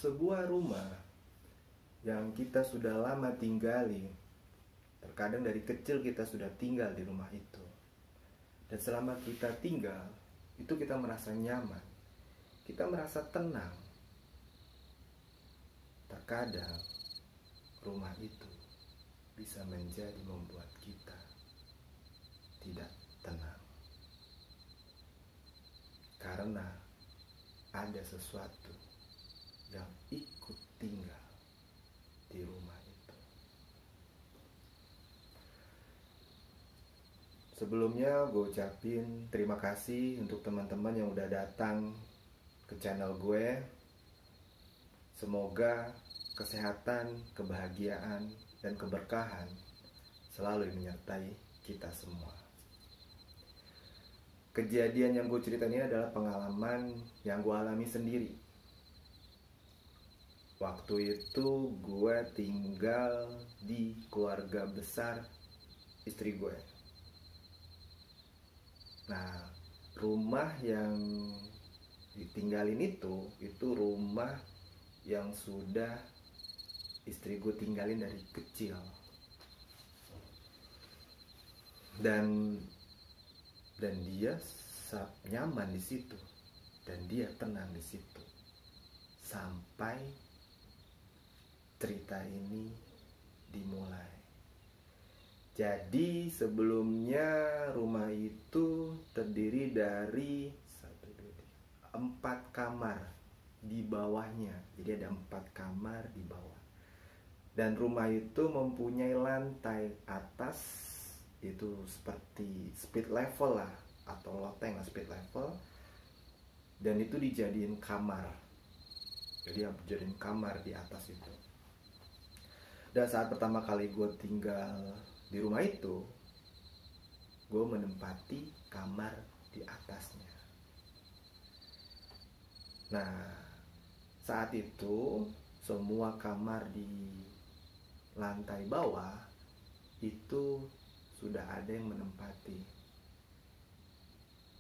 sebuah rumah yang kita sudah lama tinggali, terkadang dari kecil kita sudah tinggal di rumah itu. Dan selama kita tinggal, itu kita merasa nyaman, kita merasa tenang. Terkadang rumah itu bisa menjadi membuat kita tidak tenang, karena ada sesuatu yang ikut tinggal di rumah itu. Sebelumnya gue ucapin terima kasih untuk teman-teman yang udah datang ke channel gue. Semoga kesehatan, kebahagiaan, dan keberkahan selalu menyertai kita semua. Kejadian yang gue ceritain ini adalah pengalaman yang gue alami sendiri. Waktu itu gue tinggal di keluarga besar istri gue. Nah, rumah yang ditinggalin itu rumah yang sudah istri gue tinggalin dari kecil. Dan dia nyaman di situ, dan dia tenang di situ sampai cerita ini dimulai. Jadi sebelumnya rumah itu terdiri dari 4 kamar di bawahnya. Jadi ada 4 kamar di bawah. Dan rumah itu mempunyai lantai atas itu seperti speed level lah, atau loteng lah, speed level. Dan itu dijadiin kamar. Jadi dijadiin kamar di atas itu. Dan saat pertama kali gue tinggal di rumah itu, gue menempati kamar di atasnya. Nah, saat itu semua kamar di lantai bawah itu sudah ada yang menempati.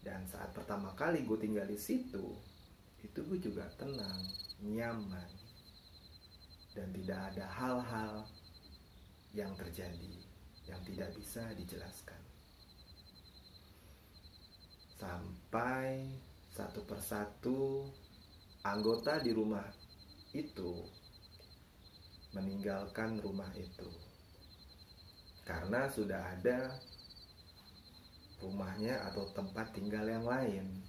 Dan saat pertama kali gue tinggal di situ, itu gue juga tenang, nyaman, dan tidak ada hal-hal yang terjadi yang tidak bisa dijelaskan. Sampai satu persatu anggota di rumah itu meninggalkan rumah itu, karena sudah ada rumahnya atau tempat tinggal yang lain.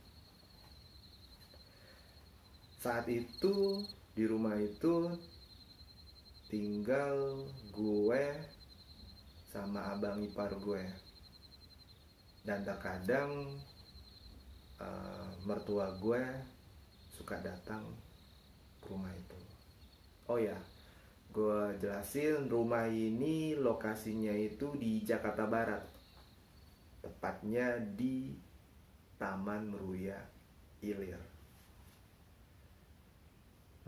Saat itu di rumah itu tinggal gue sama abang ipar gue. Dan terkadang mertua gue suka datang ke rumah itu. Oh ya, gue jelasin, rumah ini lokasinya itu di Jakarta Barat, tepatnya di Taman Meruya Ilir.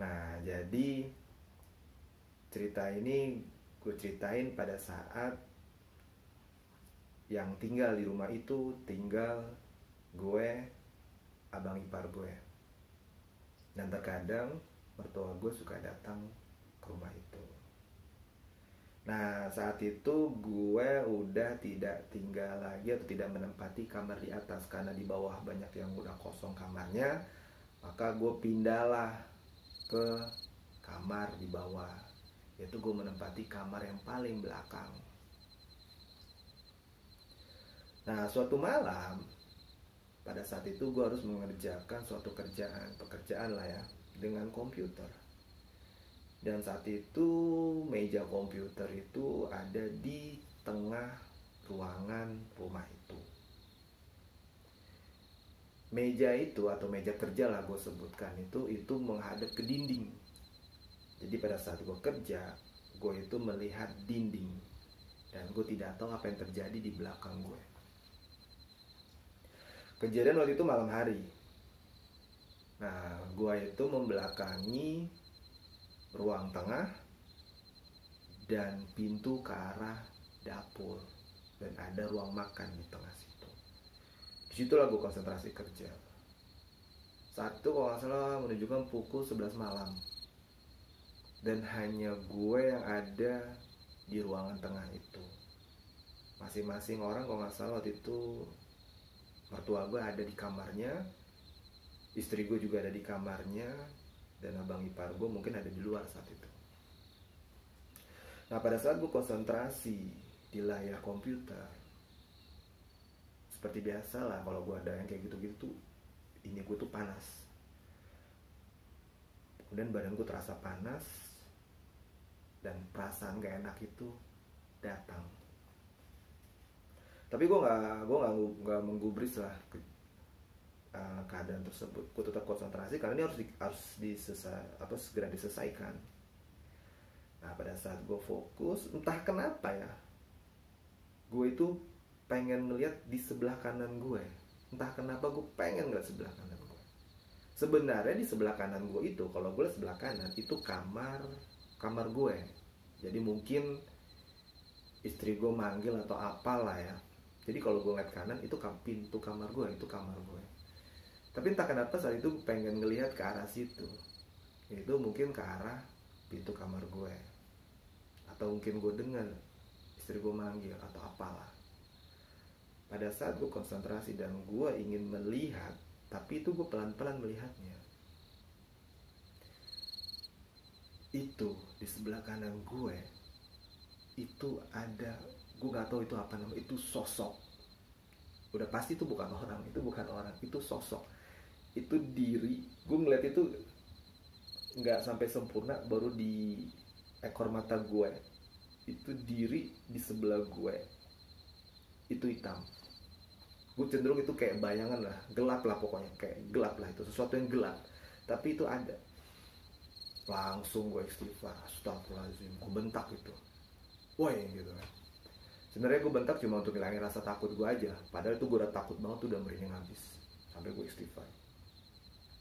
Nah, jadi cerita ini gue ceritain pada saat yang tinggal di rumah itu tinggal gue, abang ipar gue. Dan terkadang mertua gue suka datang ke rumah itu. Nah, saat itu gue udah tidak tinggal lagi atau tidak menempati kamar di atas, karena di bawah banyak yang udah kosong kamarnya. Maka gue pindahlah ke kamar di bawah, yaitu gue menempati kamar yang paling belakang. Nah, suatu malam pada saat itu gue harus mengerjakan suatu pekerjaan lah ya, dengan komputer. Dan saat itu meja komputer itu ada di tengah ruangan rumah itu. Meja itu atau meja kerja lah gue sebutkan itu menghadap ke dinding. Jadi pada saat gue kerja, gue itu melihat dinding, dan gue tidak tahu apa yang terjadi di belakang gue. Kejadian waktu itu malam hari. Nah, gue itu membelakangi ruang tengah dan pintu ke arah dapur, dan ada ruang makan di tengah situ. Disitulah gue konsentrasi kerja. Saat itu kalau nggak salah menunjukkan pukul 11 malam. dan hanya gue yang ada di ruangan tengah itu. Masing-masing orang, kalau nggak salah waktu itu mertua gue ada di kamarnya, istri gue juga ada di kamarnya, dan abang ipar gue mungkin ada di luar saat itu. Nah, pada saat gue konsentrasi di layar komputer, seperti biasa lah kalau gue ada yang kayak gitu-gitu tuh, ini gue tuh panas. Kemudian badan gue terasa panas, dan perasaan gak enak itu datang. Tapi gue nggak menggubris lah keadaan tersebut. Gue tetap konsentrasi karena ini harus segera diselesaikan. Nah, pada saat gue fokus, entah kenapa ya, gue itu pengen ngeliat di sebelah kanan gue. Entah kenapa gue pengen ngeliat sebelah kanan gue. Sebenarnya di sebelah kanan gue itu, kalau gue liat sebelah kanan, itu kamar gue. Jadi mungkin istri gue manggil atau apalah ya. Jadi kalau gue ngeliat kanan, itu pintu kamar gue, itu kamar gue. Tapi entah kenapa saat itu pengen ngelihat ke arah situ. Itu mungkin ke arah pintu kamar gue. Atau mungkin gue dengar istri gue manggil atau apalah. Pada saat gue konsentrasi dan gue ingin melihat, tapi itu gue pelan-pelan melihatnya. Itu di sebelah kanan gue, itu ada, gue gak tahu itu apa namanya, itu sosok. Udah pasti itu bukan orang, itu sosok. Itu diri, gue ngeliat itu gak sampai sempurna, baru di ekor mata gue. Itu diri di sebelah gue, itu hitam. Gue cenderung itu kayak bayangan lah, gelap lah pokoknya, kayak gelap lah, itu sesuatu yang gelap. Tapi itu ada. Langsung gue istighfar, astagfirullahaladzim, gue bentak itu, woi gitu kan. Sebenarnya gue bentak cuma untuk ngilangin rasa takut gue aja. Padahal itu gue udah takut banget tuh, udah merinding habis. Sampai gue istighfar,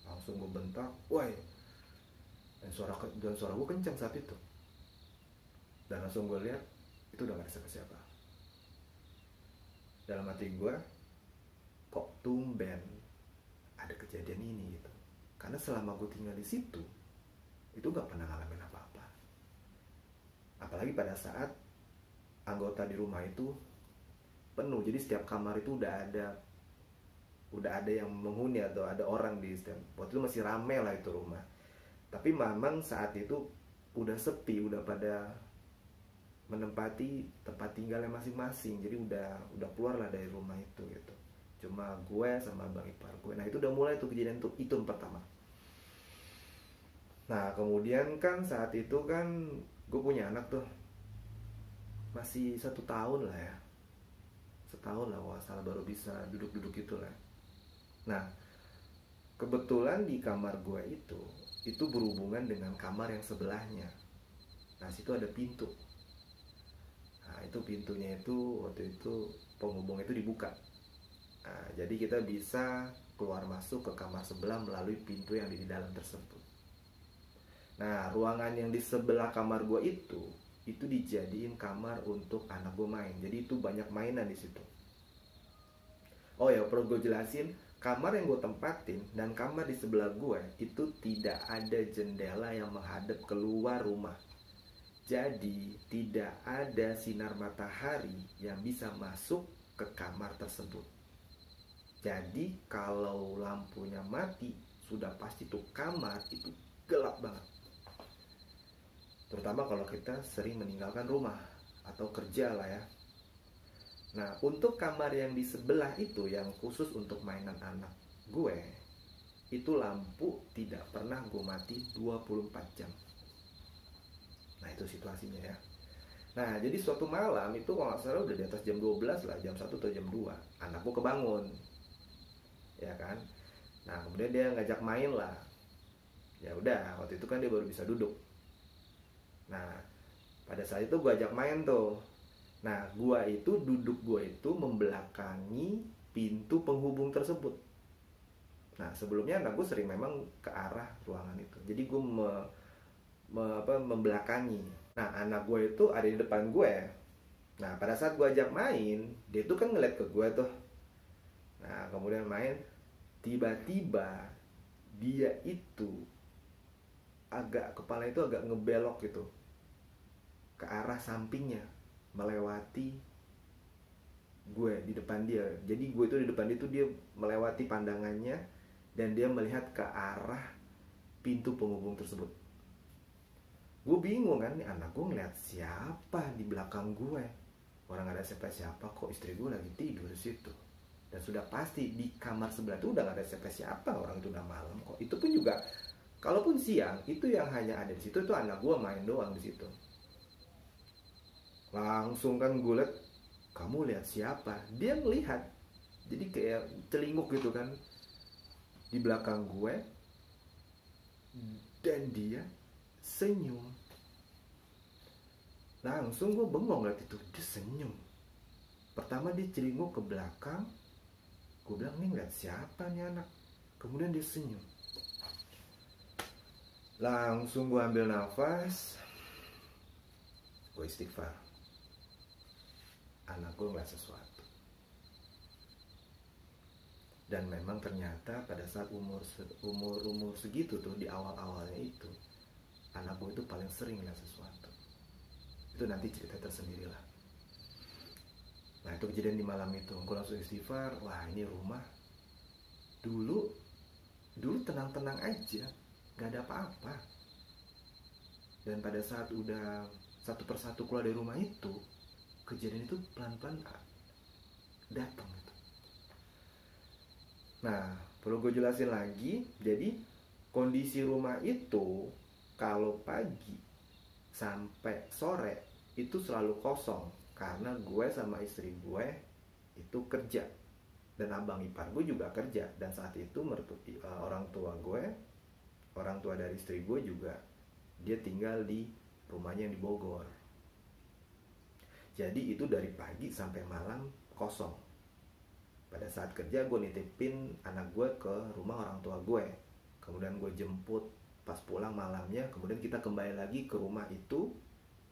langsung gue bentak, woi. Dan suara gue kencang saat itu. Dan langsung gue lihat itu udah gak ada siapa-siapa. Dalam hati gue, kok tumben ada kejadian ini gitu. Karena selama gue tinggal di situ, itu gak pernah ngalamin apa-apa. Apalagi pada saat anggota di rumah itu penuh. Jadi setiap kamar itu udah ada yang menghuni atau ada orang di setiap. Waktu itu masih rame lah itu rumah. Tapi memang saat itu udah sepi, udah pada menempati tempat tinggalnya masing-masing. Jadi udah keluar lah dari rumah itu gitu. Cuma gue sama bang ipar gue. Nah itu udah mulai tuh kejadian itu yang pertama. Nah kemudian kan saat itu kan gue punya anak tuh, masih 1 tahun lah ya, 1 tahun lah kalau salah, baru bisa duduk-duduk gitu lah. Nah kebetulan di kamar gue itu berhubungan dengan kamar yang sebelahnya. Nah situ ada pintu. Nah itu pintunya itu waktu itu penghubung itu dibuka. Nah, jadi kita bisa keluar masuk ke kamar sebelah melalui pintu yang di dalam tersebut. Nah ruangan yang di sebelah kamar gue itu dijadiin kamar untuk anak gue main. Jadi itu banyak mainan di situ. Oh ya, perlu gue jelasin, kamar yang gue tempatin dan kamar di sebelah gue itu tidak ada jendela yang menghadap keluar rumah. Jadi tidak ada sinar matahari yang bisa masuk ke kamar tersebut. Jadi kalau lampunya mati, sudah pasti tuh kamar itu gelap banget. Terutama kalau kita sering meninggalkan rumah atau kerja lah ya. Nah untuk kamar yang di sebelah itu, yang khusus untuk mainan anak gue, itu lampu tidak pernah gue mati 24 jam. Nah itu situasinya ya. Nah jadi suatu malam itu kalau gak salah udah di atas jam 12 lah, jam 1 atau jam 2, anak gue kebangun, ya kan. Nah kemudian dia ngajak main lah. Ya udah, waktu itu kan dia baru bisa duduk. Nah pada saat itu gue ajak main tuh. Nah gue itu membelakangi pintu penghubung tersebut. Nah sebelumnya anak gue sering memang ke arah ruangan itu. Jadi gue membelakangi. Nah anak gue itu ada di depan gue. Nah pada saat gue ajak main, dia tuh kan ngeliat ke gue tuh. Nah kemudian main, tiba-tiba dia itu kepala itu agak ngebelok gitu ke arah sampingnya, melewati gue di depan dia. Jadi gue itu di depan dia tuh, dia melewati pandangannya dan dia melihat ke arah pintu penghubung tersebut. Gue bingung kan, nih anak gue ngeliat siapa di belakang gue. Orang gak ada siapa-siapa, kok istri gue lagi tidur di situ. Dan sudah pasti di kamar sebelah tuh udah gak ada siapa-siapa, orang itu udah malam kok. Itu pun juga kalaupun siang, itu yang hanya ada di situ itu anak gue main doang di situ. Langsung kan gue liat, kamu lihat siapa? Dia melihat, jadi kayak celinguk gitu kan di belakang gue, dan dia senyum. Langsung gue bengong liat itu, dia senyum. Pertama dia celinguk ke belakang, gue bilang nih ngeliat siapa nih anak. Kemudian dia senyum. Langsung gue ambil nafas, gue istighfar. Anak gue ngeliat sesuatu. Dan memang ternyata pada saat umur segitu tuh, di awal-awalnya itu, anak gue itu paling sering ngeliat sesuatu. Itu nanti cerita tersendiri lah. Nah itu kejadian di malam itu. Gue langsung istighfar. Wah ini rumah dulu tenang-tenang aja, gak ada apa-apa. Dan pada saat udah satu persatu keluar dari rumah itu, kejadian itu pelan-pelan datang gitu. Nah perlu gue jelasin lagi. Jadi kondisi rumah itu kalau pagi sampai sore itu selalu kosong, karena gue sama istri gue itu kerja, dan abang ipar gue juga kerja. Dan saat itu orang tua dari istri gue juga, dia tinggal di rumahnya yang di Bogor. Jadi itu dari pagi sampai malam kosong. Pada saat kerja gue nitipin anak gue ke rumah orang tua gue, kemudian gue jemput pas pulang malamnya, kemudian kita kembali lagi ke rumah itu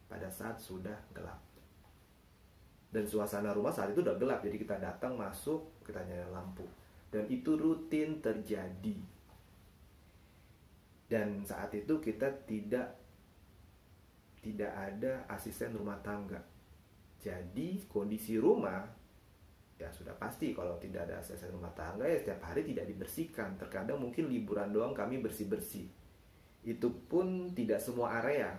pada saat sudah gelap. Dan suasana rumah saat itu udah gelap, jadi kita datang masuk, kita nyalain lampu. Dan itu rutin terjadi. Dan saat itu kita tidak ada asisten rumah tangga. Jadi kondisi rumah ya sudah pasti kalau tidak ada asisten rumah tangga ya setiap hari tidak dibersihkan. Terkadang mungkin liburan doang kami bersih-bersih. Itu pun tidak semua area,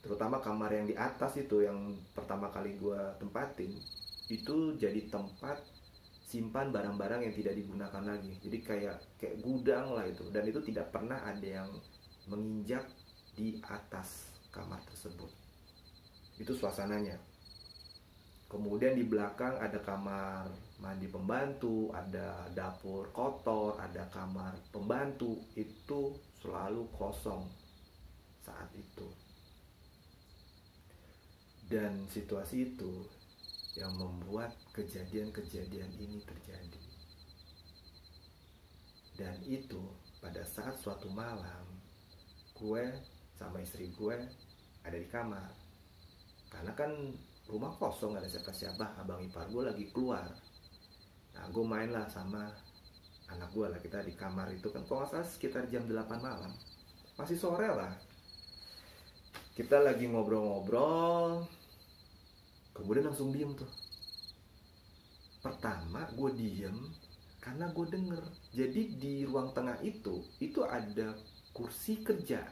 terutama kamar yang di atas itu yang pertama kali gue tempatin, itu jadi tempat simpan barang-barang yang tidak digunakan lagi. Jadi kayak gudang lah itu. Dan itu tidak pernah ada yang menginjak di atas kamar tersebut. Itu suasananya. Kemudian di belakang ada kamar mandi pembantu, ada dapur kotor, ada kamar pembantu. Itu selalu kosong saat itu. Dan situasi itu yang membuat kejadian-kejadian ini terjadi. Dan itu pada saat suatu malam, gue sama istri gue ada di kamar. Karena kan rumah kosong, gak ada siapa-siapa, abang ipar gue lagi keluar. Nah gue main lah sama anak gue lah, kita di kamar itu kan kalau gak salah sekitar jam 8 malam, masih sore lah. Kita lagi ngobrol-ngobrol, kemudian langsung diem tuh. Pertama gue diem karena gue denger. Jadi di ruang tengah itu ada kursi kerja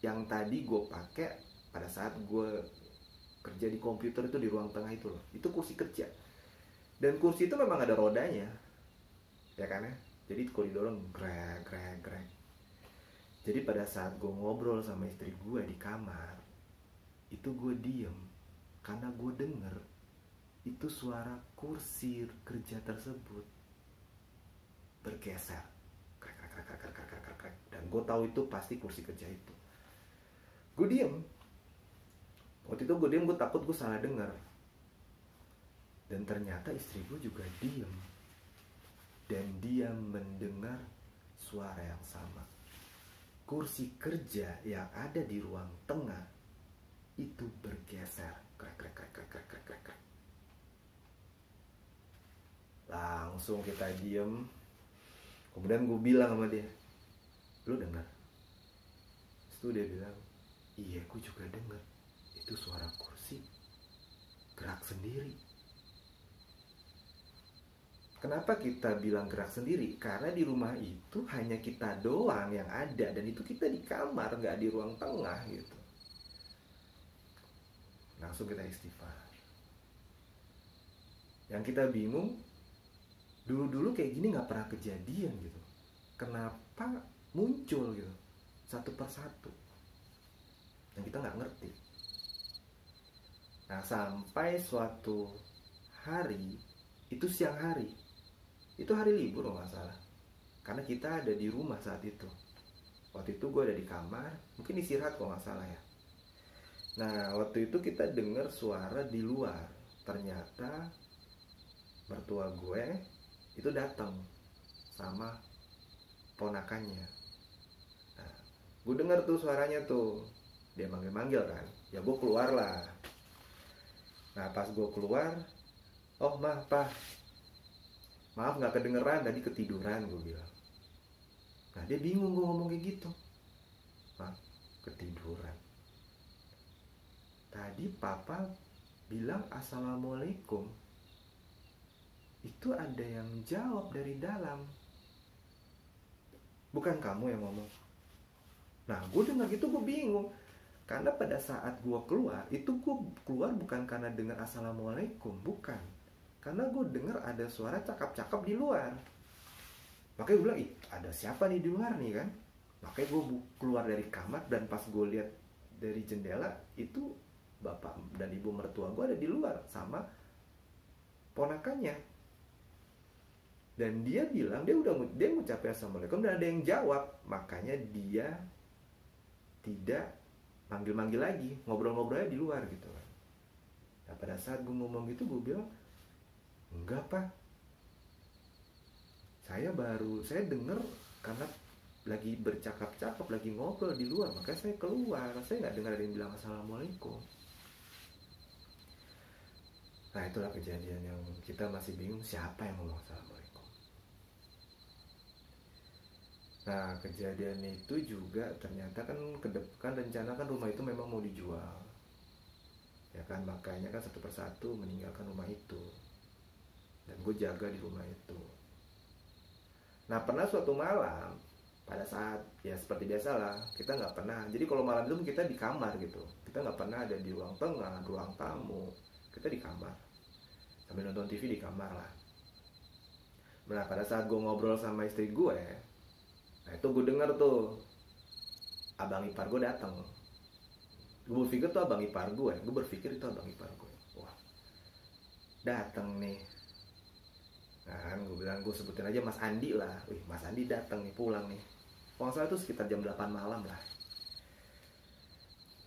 yang tadi gue pakai pada saat gue kerja di komputer itu, di ruang tengah itu loh. Itu kursi kerja. Dan kursi itu memang ada rodanya, ya kan ya. Jadi kalau didorong grek. Jadi pada saat gue ngobrol sama istri gue di kamar, itu gue diem karena gue denger itu suara kursi kerja tersebut bergeser, krek. Dan gue tahu itu pasti kursi kerja itu. Gue diem. Waktu itu gue diem, gue takut gue salah dengar. Dan ternyata istri gue juga diem, dan dia mendengar suara yang sama. Kursi kerja yang ada di ruang tengah itu bergeser, krek. Langsung kita diem. Kemudian gue bilang sama dia, lu dengar? itu dia bilang, iya aku juga dengar itu suara kursi gerak sendiri. Kenapa kita bilang gerak sendiri? Karena di rumah itu hanya kita doang yang ada, dan itu kita di kamar, nggak di ruang tengah gitu. Langsung kita istighfar. Yang kita bingung, dulu-dulu kayak gini nggak pernah kejadian gitu. Kenapa muncul gitu satu persatu? Yang kita nggak ngerti. Nah, sampai suatu hari, itu siang hari, itu hari libur kalau nggak salah, karena kita ada di rumah saat itu. Waktu itu gue ada di kamar, mungkin istirahat kalau nggak salah ya. Nah, waktu itu kita dengar suara di luar. Ternyata mertua gue itu datang sama ponakannya. Nah, gue dengar tuh suaranya tuh, dia manggil-manggil kan. Ya gue keluar lah. Nah, pas gue keluar, oh maaf nggak kedengeran, tadi ketiduran, gue bilang. Nah, dia bingung gue ngomong kayak gitu. Ketiduran. Tadi papa bilang assalamualaikum. Itu ada yang jawab dari dalam. Bukan kamu yang ngomong. Nah, gue dengar gitu gue bingung. Karena pada saat gue keluar, itu gue keluar bukan karena dengar assalamualaikum, bukan. Karena gue dengar ada suara cakap-cakap di luar. Makanya gue bilang, ih ada siapa nih di luar nih kan. Makanya gue keluar dari kamar, dan pas gue lihat dari jendela, itu bapak dan ibu mertua gue ada di luar sama ponakannya. Dan dia bilang, dia ngucapin assalamualaikum, dan ada yang jawab. Makanya dia tidak manggil-manggil lagi, ngobrol-ngobrolnya di luar gitu kan. Nah, pada saat gue ngomong gitu, gue bilang, enggak pak, saya denger karena lagi bercakap-cakap, lagi ngobrol di luar, makanya saya keluar, saya nggak dengar ada yang bilang assalamualaikum. Nah, itulah kejadian yang kita masih bingung, siapa yang ngomong assalamualaikum. Nah, kejadian itu juga ternyata kan rencana kan rumah itu memang mau dijual, ya kan, makanya kan satu persatu meninggalkan rumah itu, dan gue jaga di rumah itu. Nah, pernah suatu malam, pada saat ya seperti biasalah, kita nggak pernah, jadi kalau malam itu kita di kamar gitu, kita nggak pernah ada di ruang tengah, ruang tamu, kita di kamar sambil nonton TV di kamar lah. Nah, pada saat gue ngobrol sama istri gue, nah itu gue denger tuh abang ipar gue datang. Gue berpikir itu abang ipar gue, wah datang nih. Nah kan gue bilang, gue sebutin aja Mas Andi lah. Wih, Mas Andi datang nih, pulang nih. Kalau nggak salah itu sekitar jam 8 malam lah.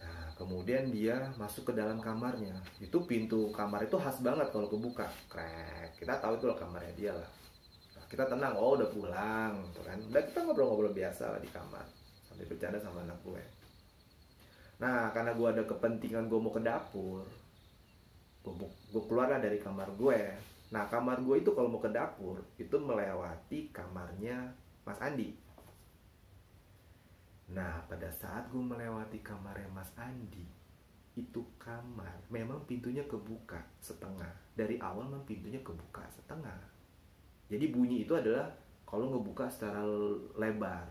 Nah, kemudian dia masuk ke dalam kamarnya. Itu pintu kamar itu khas banget kalau kebuka, krek. Kita tahu itu lah kamarnya dia lah. Nah, kita tenang, oh udah pulang gitu kan. Udah, kita ngobrol-ngobrol biasa lah di kamar, sambil bercanda sama anak gue. Nah, karena gue ada kepentingan, gue mau ke dapur, gue keluar lah dari kamar gue. Nah, kamar gue itu kalau mau ke dapur itu melewati kamarnya Mas Andi. Nah, pada saat gue melewati kamarnya Mas Andi, itu kamar memang pintunya kebuka setengah. Dari awal memang pintunya kebuka setengah. Jadi bunyi itu adalah kalau ngebuka secara lebar.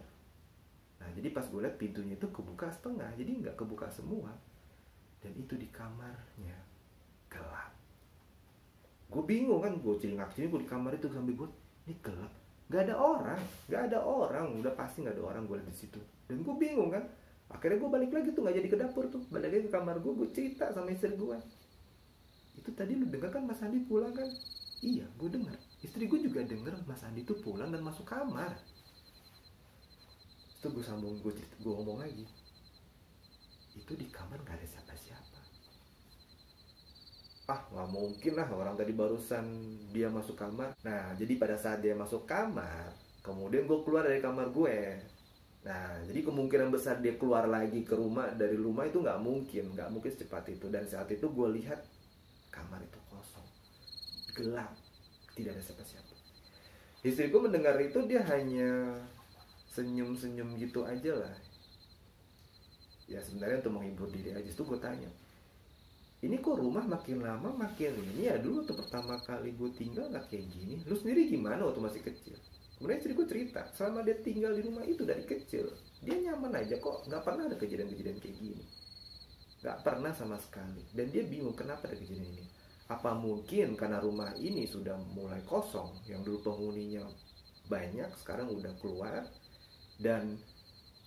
Nah, jadi pas gue lihat pintunya itu kebuka setengah, jadi nggak kebuka semua. Dan itu di kamarnya gelap. Gue bingung kan, gue celingak-celingak gue di kamar itu sambil gue, ini gelap, nggak ada orang, udah pasti nggak ada orang gue lihat di situ. Dan gue bingung kan, akhirnya gue balik lagi tuh, nggak jadi ke dapur tuh, balik lagi ke kamar gue cerita sama istri gue, itu tadi lu dengar kan Mas Andi pulang kan? Iya, gue dengar. Istri gue juga dengar Mas Andi tuh pulang dan masuk kamar. Itu gue sambung, gue ngomong lagi, itu di kamar nggak ada siapa-siapa. Nggak mungkin lah, orang tadi barusan dia masuk kamar. Nah, jadi pada saat dia masuk kamar, kemudian gue keluar dari kamar gue. Nah, jadi kemungkinan besar dia keluar lagi ke rumah, dari rumah itu nggak mungkin secepat itu. Dan saat itu gue lihat kamar itu kosong, gelap, tidak ada siapa-siapa. Istriku mendengar itu, dia hanya senyum-senyum gitu aja lah. Ya sebenarnya untuk menghibur diri aja. Itu gue tanya, ini kok rumah makin lama makin ini ya, dulu tuh pertama kali gue tinggal gak kayak gini, lu sendiri gimana waktu masih kecil? Kemudian istri gue cerita, selama dia tinggal di rumah itu dari kecil, dia nyaman aja kok, gak pernah ada kejadian-kejadian kayak gini. Gak pernah sama sekali. Dan dia bingung kenapa ada kejadian ini. Apa mungkin karena rumah ini sudah mulai kosong, yang dulu penghuninya banyak sekarang udah keluar, dan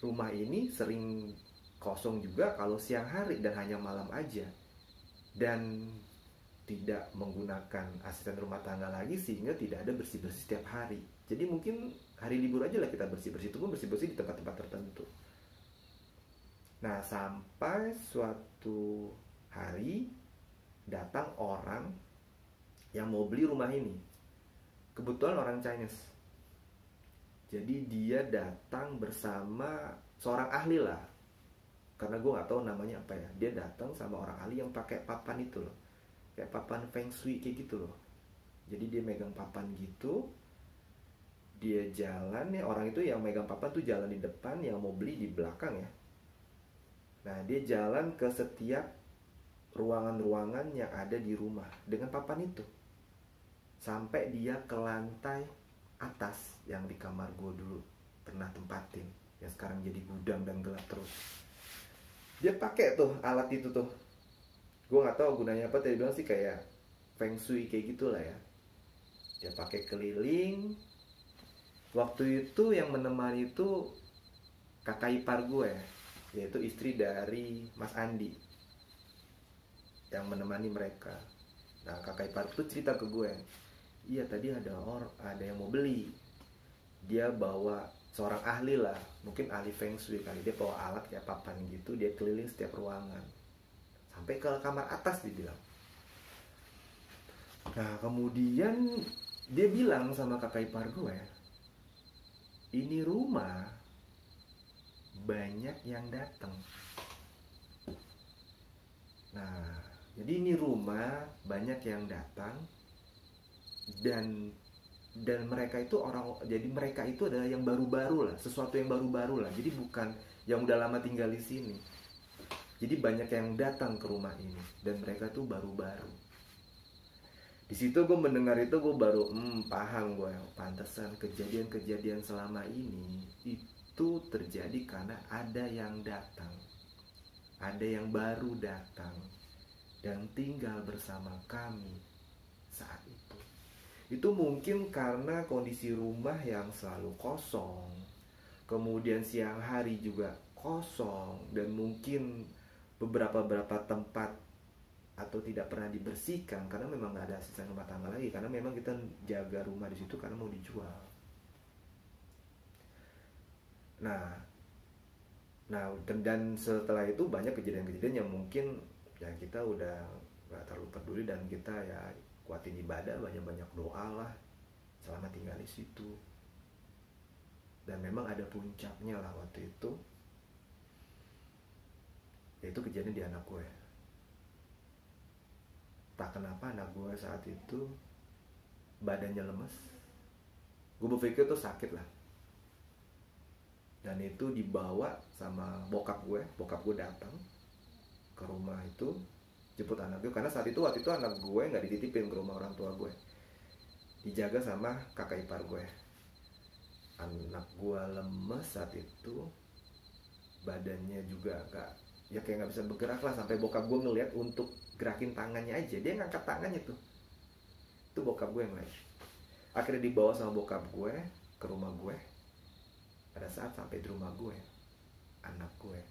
rumah ini sering kosong juga kalau siang hari dan hanya malam aja, dan tidak menggunakan asisten rumah tangga lagi, sehingga tidak ada bersih-bersih setiap hari. Jadi mungkin hari libur aja lah kita bersih-bersih, itu pun bersih-bersih di tempat-tempat tertentu. Nah, sampai suatu hari datang orang yang mau beli rumah ini. Kebetulan orang Chinese. Jadi dia datang bersama seorang ahli lah, karena gue gak tahu namanya apa ya. Dia datang sama orang ahli yang pakai papan itu loh, kayak papan feng shui kayak gitu loh. Jadi dia megang papan gitu, dia jalan ya, orang itu yang megang papan tuh jalan di depan, yang mau beli di belakang ya. Nah, dia jalan ke setiap ruangan-ruangan yang ada di rumah dengan papan itu, sampai dia ke lantai atas yang di kamar gue dulu pernah tempatin, yang sekarang jadi gudang dan gelap terus. Dia pakai tuh alat itu tuh, gue nggak tahu gunanya apa, tadi bilang sih kayak feng shui kayak gitulah ya. Dia pakai keliling. Waktu itu yang menemani itu kakak ipar gue, yaitu istri dari Mas Andi yang menemani mereka. Nah, kakak ipar itu cerita ke gue, iya tadi ada yang mau beli. Dia bawa seorang ahli lah, mungkin ahli feng shui kali. Dia bawa alat kayak papan gitu, dia keliling setiap ruangan sampai ke kamar atas, dibilang. Nah, kemudian dia bilang sama kakak ipar gue, ini rumah banyak yang datang. Nah, jadi ini rumah banyak yang datang, dan mereka itu jadi mereka itu adalah yang baru-baru lah, sesuatu yang baru-baru lah. Jadi bukan yang udah lama tinggal di sini. Jadi banyak yang datang ke rumah ini dan mereka tuh baru-baru. Di situ gue mendengar itu, gue baru paham gue, pantesan kejadian-kejadian selama ini itu terjadi karena ada yang datang, ada yang baru datang dan tinggal bersama kami saat itu. Itu mungkin karena kondisi rumah yang selalu kosong, kemudian siang hari juga kosong, dan mungkin beberapa tempat atau tidak pernah dibersihkan karena memang nggak ada asisten rumah tangga lagi, karena memang kita jaga rumah di situ karena mau dijual. Nah, dan setelah itu banyak kejadian-kejadian yang mungkin ya kita udah nggak terlalu peduli, dan kita ya kuatin ibadah, banyak-banyak doa lah selama tinggal di situ. Dan memang ada puncaknya lah waktu itu, yaitu kejadian di anak gue. Tak kenapa anak gue saat itu badannya lemes. Gue berpikir tuh sakit lah. Dan itu dibawa sama bokap gue datang ke rumah itu, jemput anak gue, karena waktu itu anak gue nggak dititipin ke rumah orang tua gue, dijaga sama kakak ipar gue. Anak gue lemes saat itu, badannya juga kayak nggak bisa bergerak lah, sampai bokap gue ngeliat untuk gerakin tangannya aja, dia ngangkat tangannya tuh. Itu bokap gue yang lain. Akhirnya dibawa sama bokap gue ke rumah gue. Pada saat sampai di rumah gue, anak gue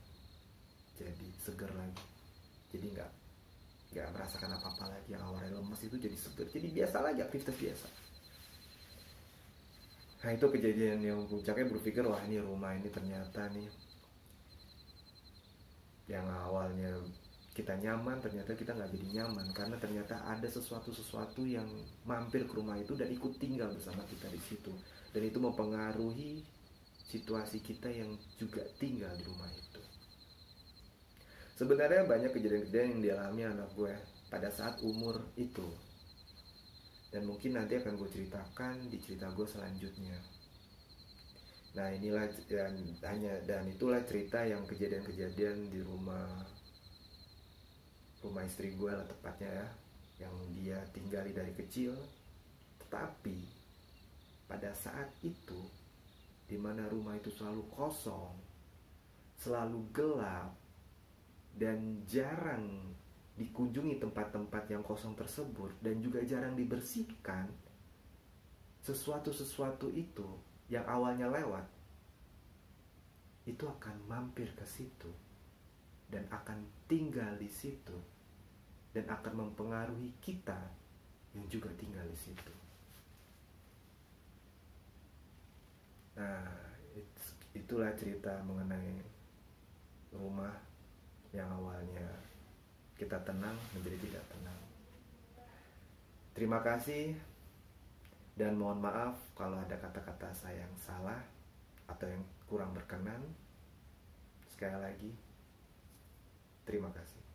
jadi seger lagi, jadi nggak merasakan apa-apa lagi. Yang awalnya lemes itu jadi seger, jadi biasa lagi, aktivitas biasa. Nah, itu kejadian yang puncaknya berpikir, wah ini rumah ini ternyata nih, yang awalnya kita nyaman, ternyata kita nggak jadi nyaman, karena ternyata ada sesuatu yang mampir ke rumah itu dan ikut tinggal bersama kita di situ, dan itu mempengaruhi situasi kita yang juga tinggal di rumah itu. Sebenarnya banyak kejadian-kejadian yang dialami anak gue pada saat umur itu, dan mungkin nanti akan gue ceritakan di cerita gue selanjutnya. Nah inilah dan itulah cerita yang kejadian-kejadian di rumah istri gue lah tepatnya ya, yang dia tinggali dari kecil. Tetapi pada saat itu, dimana rumah itu selalu kosong, selalu gelap, dan jarang dikunjungi tempat-tempat yang kosong tersebut, dan juga jarang dibersihkan, sesuatu itu yang awalnya lewat itu akan mampir ke situ dan akan tinggal di situ dan akan mempengaruhi kita yang juga tinggal di situ. Nah, itulah cerita mengenai rumah yang awalnya kita tenang menjadi tidak tenang. Terima kasih dan mohon maaf kalau ada kata-kata saya yang salah atau yang kurang berkenan. Sekali lagi, terima kasih.